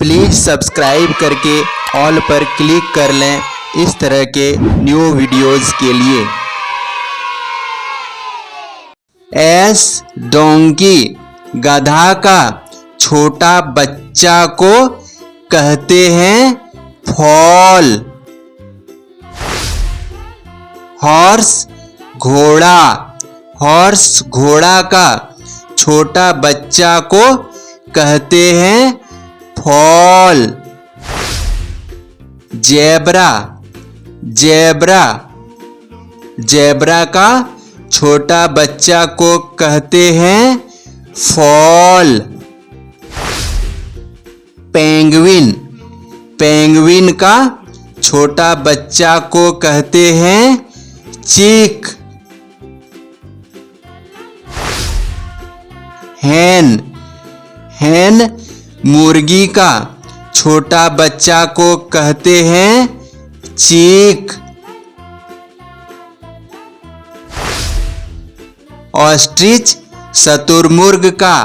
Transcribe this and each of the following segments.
Please subscribe करके all पर click कर लें इस तरह के न्यू वीडियोज़ के लिए। एस डोंकी गधा का छोटा बच्चा को कहते हैं फॉल। हॉर्स घोड़ा, हॉर्स घोड़ा का छोटा बच्चा को कहते हैं फॉल। जेब्रा, जेब्रा, जेब्रा का छोटा बच्चा को कहते हैं फॉल। पेंगुइन, पेंगुइन का छोटा बच्चा को कहते हैं चिक। हैन, हैन मुर्गी का छोटा बच्चा को कहते हैं चीक। ऑस्ट्रिच शुतुरमुर्ग का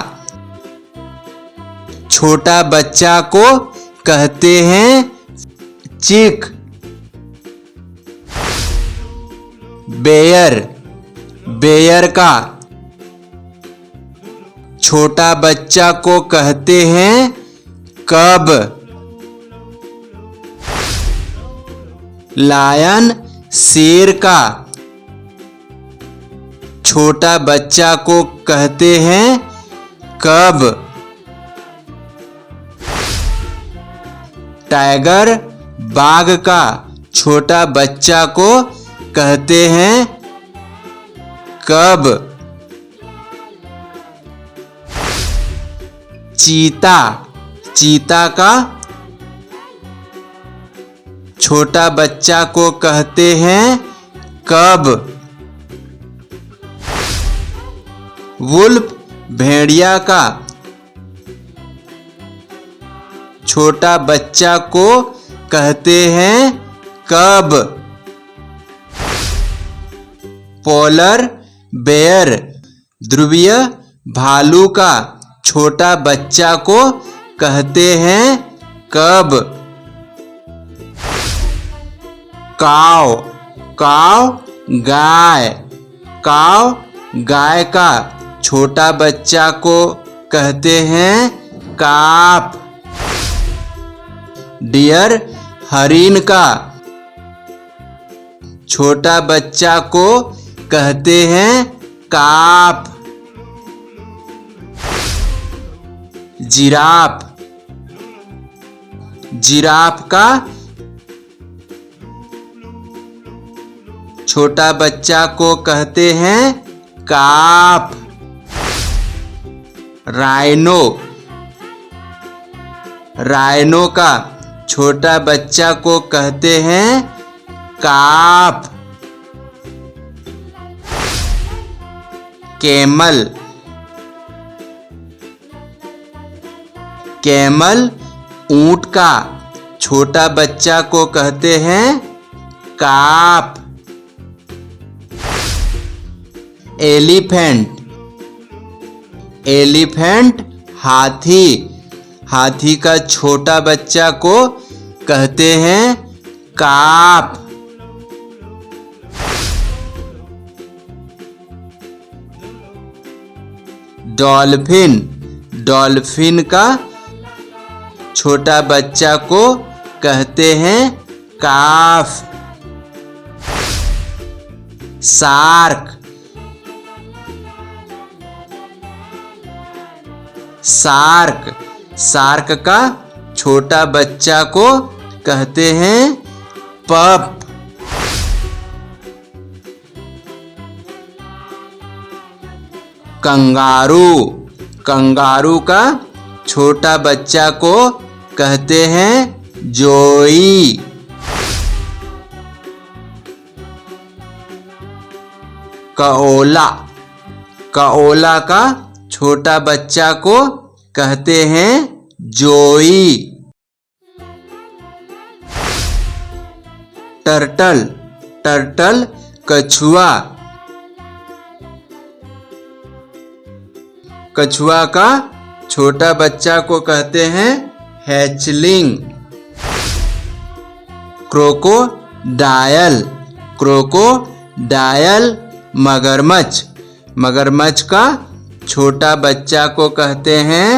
छोटा बच्चा को कहते हैं चिक। बेयर, बेयर का छोटा बच्चा को कहते हैं कब। लायन शेर का छोटा बच्चा को कहते हैं कब। टाइगर बाघ का छोटा बच्चा को कहते हैं कब। चीता, चीता का छोटा बच्चा को कहते हैं कब। वुल्फ भेड़िया का छोटा बच्चा को कहते हैं कब। पोलर बेयर ध्रुवीय भालू का छोटा बच्चा को कहते हैं कब। काव, काव गाय, काव गाय का छोटा बच्चा को कहते हैं काफ। डियर हरिन का छोटा बच्चा को कहते हैं काफ। जिराफ, जिराफ का छोटा बच्चा को कहते हैं काफ। राइनो, राइनो का छोटा बच्चा को कहते हैं काफ। कैमल, कैमल ऊंट का छोटा बच्चा को कहते हैं काफ। एलिफेंट, एलिफेंट हाथी, हाथी का छोटा बच्चा को कहते हैं काफ। डॉल्फिन, डॉल्फिन का छोटा बच्चा को कहते हैं काफ। शार्क, शार्क, शार्क का छोटा बच्चा को कहते हैं पप। कंगारू, कंगारू का छोटा बच्चा को कहते हैं जोई। काओला, काओला का छोटा बच्चा को कहते हैं जोई। टर्टल, टर्टल कछुआ, कछुआ का छोटा बच्चा को कहते हैं हैचलिंग। क्रोकोडायल, क्रोकोडायल मगरमच्छ, मगरमच्छ का छोटा बच्चा को कहते हैं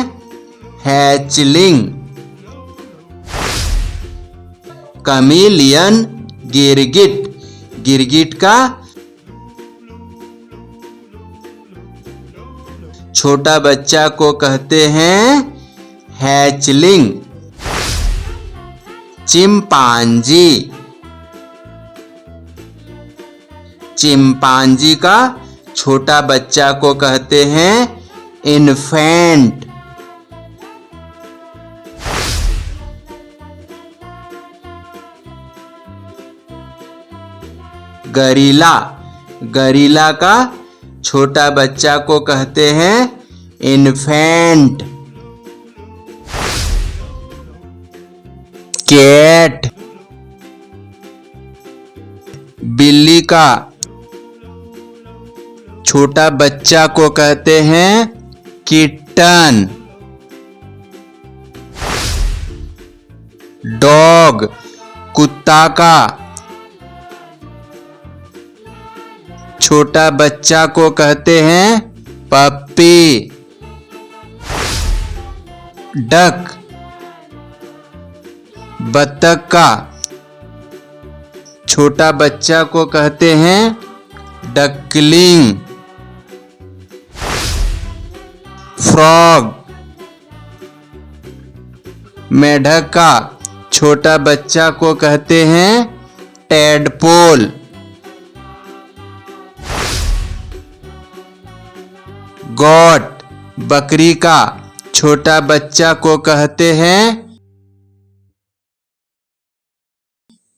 हैचलिंग। कमीलियन गिरगिट, गिरगिट का छोटा बच्चा को कहते हैं हैचलिंग। चिंपांजी, चिंपांजी का छोटा बच्चा को कहते हैं इन्फेंट। गरीला, गरीला का छोटा बच्चा को कहते हैं इन्फेंट। कैट, बिल्ली का छोटा बच्चा को कहते हैं किटन। डॉग, कुत्ता का छोटा बच्चा को कहते हैं पप्पी। डक, बत्तख का छोटा बच्चा को कहते हैं डकलिंग। फ्रॉग, मेढक का छोटा बच्चा को कहते हैं टेडपोल। गॉट, बकरी का छोटा बच्चा को कहते हैं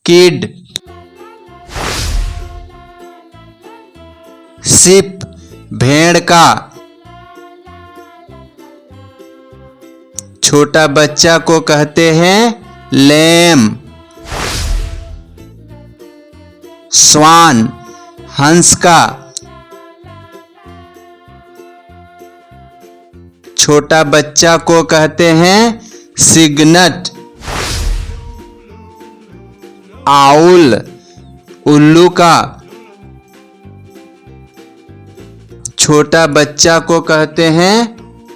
किड। शिप, भेड़ का छोटा बच्चा को कहते हैं लैम। स्वान, हंस का छोटा बच्चा को कहते हैं सिग्नट। आउल, उल्लू का छोटा बच्चा को कहते हैं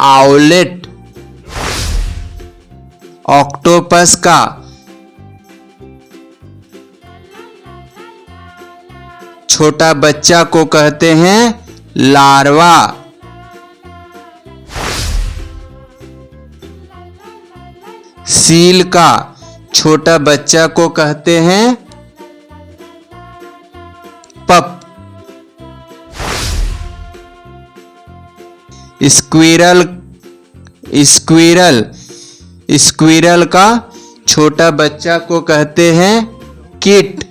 आउलेट। ऑक्टोपस का छोटा बच्चा को कहते हैं लार्वा। सील का छोटा बच्चा को कहते हैं पप। स्क्विरल, स्क्विरल, स्क्विरल का छोटा बच्चा को कहते हैं किट।